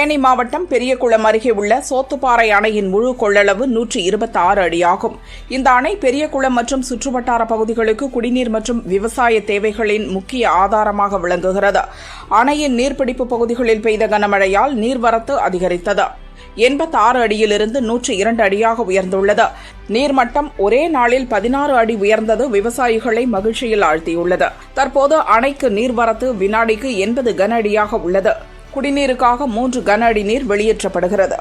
தேனி மாவட்டம் பெரியகுளம் அருகே உள்ள சோத்துப்பாறை அணையின் முழு கொள்ளளவு 126 அடியாகும். இந்த அணை பெரியகுளம் மற்றும் சுற்றுவட்டார பகுதிகளுக்கு குடிநீர் மற்றும் விவசாய தேவைகளின் முக்கிய ஆதாரமாக விளங்குகிறது. அணையின் நீர்பிடிப்பு பகுதிகளில் பெய்த கனமழையால் நீர்வரத்து அதிகரித்தது. 86 அடியிலிருந்து 102 அடியாக உயர்ந்துள்ளது. நீர்மட்டம் ஒரே நாளில் 16 அடி உயர்ந்தது விவசாயிகளை மகிழ்ச்சியில் ஆழ்த்தியுள்ளது. தற்போது அணைக்கு நீர்வரத்து வினாடிக்கு 80 கன அடியாக உள்ளது. குடிநீருக்காக 3 கன அடி நீர் வெளியேற்றப்படுகிறது.